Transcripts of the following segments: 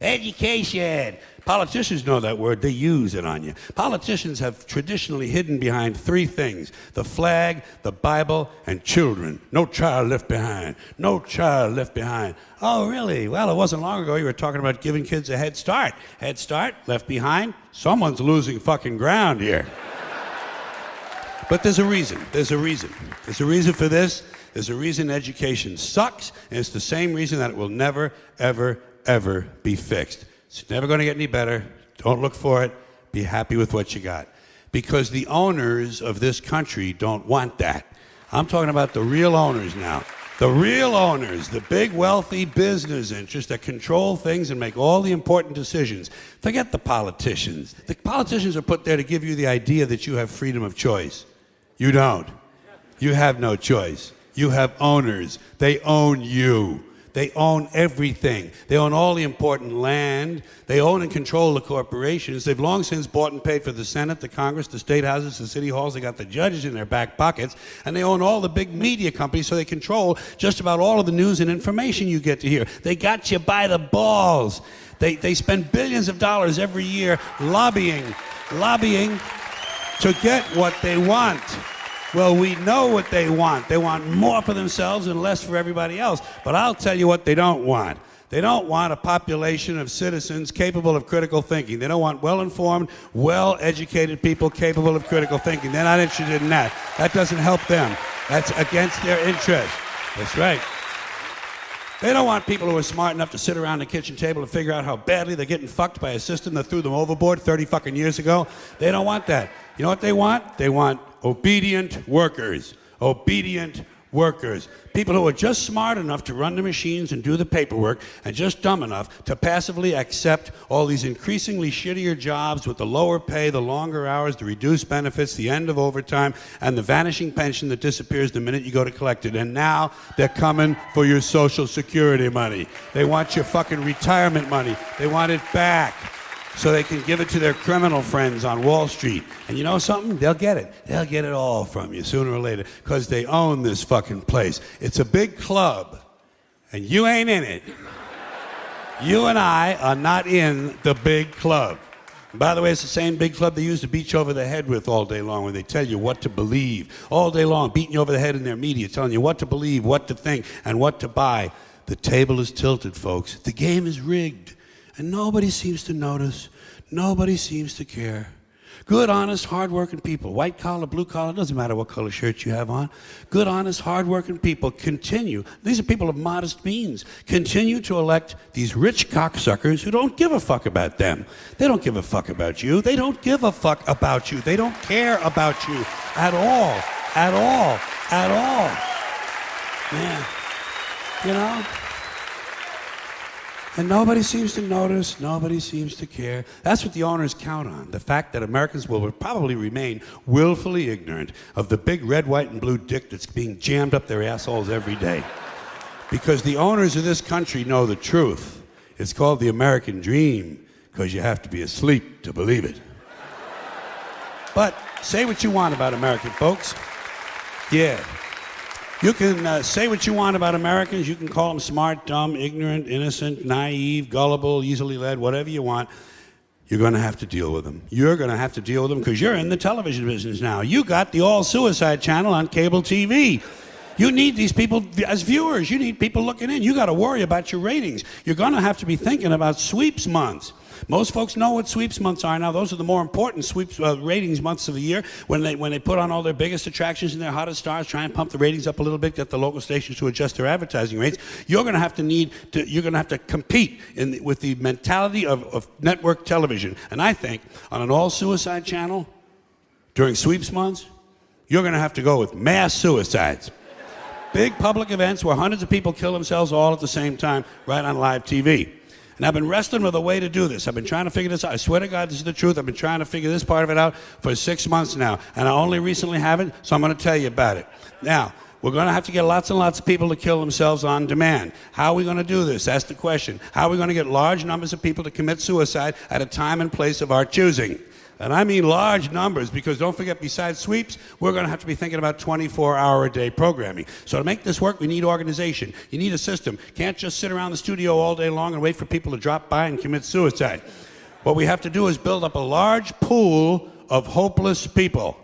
Education. Politicians know that word. They use it on you. Politicians have traditionally hidden behind three things: the flag, the Bible, and children. No child left behind. No child left behind. Oh, really? Well, it wasn't long ago you were talking about giving kids a head start. Head start, left behind. Someone's losing fucking ground here. But there's a reason. There's a reason. There's a reason for this. There's a reason education sucks, and it's the same reason that it will never, ever, ever be fixed. It's never going to get any better. Don't look for it. Be happy with what you got. Because the owners of this country don't want that. I'm talking about the real owners now. The real owners, the big wealthy business interests that control things and make all the important decisions. Forget the politicians. The politicians are put there to give you the idea that you have freedom of choice. You don't. You have no choice. You have owners. They own you. They own everything. They own all the important land. They own and control the corporations. They've long since bought and paid for the Senate, the Congress, the state houses, the city halls. They got the judges in their back pockets. And they own all the big media companies, so they control just about all of the news and information you get to hear. They got you by the balls. They spend billions of dollars every year lobbying to get what they want. Well, we know what they want. They want more for themselves and less for everybody else. But I'll tell you what they don't want. They don't want a population of citizens capable of critical thinking. They don't want well-informed, well-educated people capable of critical thinking. They're not interested in that. That doesn't help them. That's against their interest. That's right. They don't want people who are smart enough to sit around the kitchen table and figure out how badly they're getting fucked by a system that threw them overboard 30 fucking years ago. They don't want that. You know what they want? They want obedient workers. Obedient workers. People who are just smart enough to run the machines and do the paperwork, and just dumb enough to passively accept all these increasingly shittier jobs with the lower pay, the longer hours, the reduced benefits, the end of overtime, and the vanishing pension that disappears the minute you go to collect it. And now they're coming for your Social Security money. They want your fucking retirement money. They want it back, so they can give it to their criminal friends on Wall Street. And you know something? They'll get it. They'll get it all from you sooner or later, because they own this fucking place. It's a big club, and you ain't in it. You and I are not in the big club. And by the way, it's the same big club they used to beat you over the head with all day long when they tell you what to believe. All day long, beating you over the head in their media, telling you what to believe, what to think, and what to buy. The table is tilted, folks. The game is rigged. And nobody seems to notice. Nobody seems to care. Good, honest, hard-working people, white collar, blue collar, doesn't matter what color shirt you have on. Good, honest, hard-working people continue. These are people of modest means. Continue to elect these rich cocksuckers who don't give a fuck about them. They don't give a fuck about you. They don't give a fuck about you. They don't care about you at all. At all. At all. Man. You know? And nobody seems to notice, nobody seems to care. That's what the owners count on, the fact that Americans will probably remain willfully ignorant of the big red, white, and blue dick that's being jammed up their assholes every day. Because the owners of this country know the truth. It's called the American dream, because you have to be asleep to believe it. But say what you want about American folks. Yeah. You can say what you want about Americans. You can call them smart, dumb, ignorant, innocent, naive, gullible, easily led, whatever you want. You're going to have to deal with them. You're going to have to deal with them because you're in the television business now. You got the all-suicide channel on cable TV. You need these people as viewers. You need people looking in. You got to worry about your ratings. You're going to have to be thinking about sweeps months. Most folks know what sweeps months are now. Those are the more important sweeps ratings months of the year, when they put on all their biggest attractions and their hottest stars, try and pump the ratings up a little bit, get the local stations to adjust their advertising rates. You're going to have to compete with the mentality of network television. And I think on an all-suicide channel during sweeps months, you're going to have to go with mass suicides. Big public events where hundreds of people kill themselves all at the same time, right on live TV. And I've been wrestling with a way to do this. I've been trying to figure this out. I swear to God, this is the truth. I've been trying to figure this part of it out for 6 months now. And I only recently have it, so I'm going to tell you about it. Now, we're going to have to get lots and lots of people to kill themselves on demand. How are we going to do this? That's the question. How are we going to get large numbers of people to commit suicide at a time and place of our choosing? And I mean large numbers, because don't forget, besides sweeps, we're going to have to be thinking about 24-hour-a-day programming. So to make this work, we need organization. You need a system. Can't just sit around the studio all day long and wait for people to drop by and commit suicide. What we have to do is build up a large pool of hopeless people.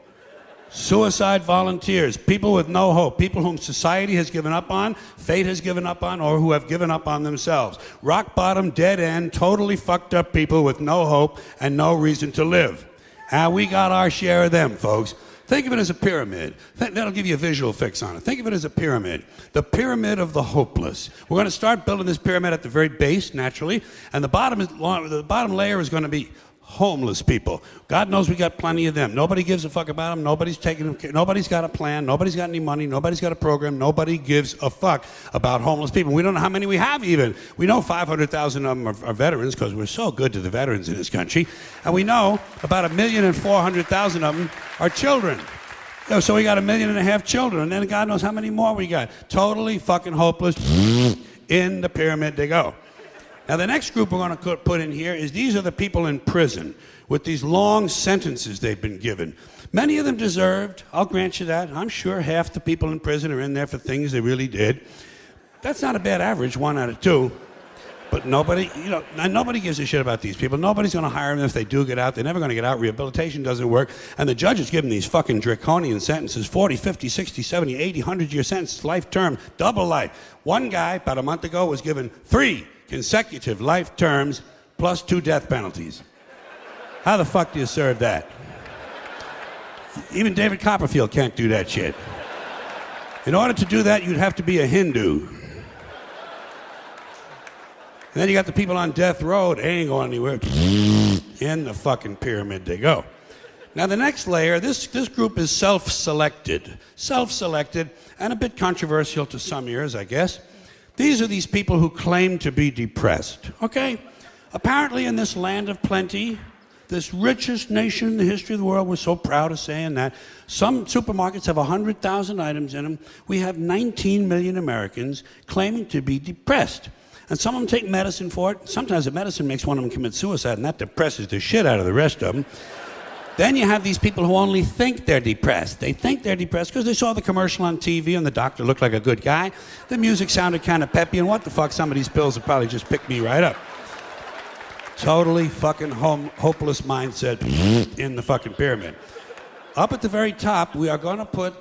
Suicide volunteers, people with no hope, people whom society has given up on, fate has given up on, or who have given up on themselves. Rock bottom, dead end, totally fucked up people with no hope and no reason to live. And we got our share of them, folks. Think of it as a pyramid. That'll give you a visual fix on it. Think of it as a pyramid. The pyramid of the hopeless. We're going to start building this pyramid at the very base, naturally, and the bottom layer is going to be homeless people. God knows we got plenty of them. Nobody gives a fuck about them. Nobody's taking them care. Nobody's got a plan. Nobody's got any money. Nobody's got a program. Nobody gives a fuck about homeless people. We don't know how many we have even. We know 500,000 of them are veterans, because we're so good to the veterans in this country. And we know about 1,400,000 of them are children. So we got 1.5 million children. And then God knows how many more we got. Totally fucking hopeless. In the pyramid they go. Now, the next group we're going to put in here is these are the people in prison with these long sentences they've been given. Many of them deserved, I'll grant you that. I'm sure half the people in prison are in there for things they really did. That's not a bad average, 1 out of 2. But nobody, nobody gives a shit about these people. Nobody's going to hire them if they do get out. They're never going to get out. Rehabilitation doesn't work. And the judges give them these fucking draconian sentences, 40, 50, 60, 70, 80, 100-year sentences, life term, double life. One guy, about a month ago, was given 3 consecutive life terms plus 2 death penalties. How the fuck do you serve that? Even David Copperfield can't do that shit. In order to do that, you'd have to be a Hindu. And then you got the people on death row. They ain't going anywhere. In the fucking pyramid they go. Now, the next layer, this group is self-selected. Self-selected, and a bit controversial to some ears, I guess. These are these people who claim to be depressed, okay? Apparently in this land of plenty, this richest nation in the history of the world, we're so proud of saying that, some supermarkets have 100,000 items in them. We have 19 million Americans claiming to be depressed. And some of them take medicine for it. Sometimes the medicine makes one of them commit suicide, and that depresses the shit out of the rest of them. Then you have these people who only think they're depressed. They think they're depressed because they saw the commercial on TV and the doctor looked like a good guy. The music sounded kind of peppy, and what the fuck, some of these pills would probably just pick me right up. Totally fucking hopeless mindset in the fucking pyramid. Up at the very top, we are going to put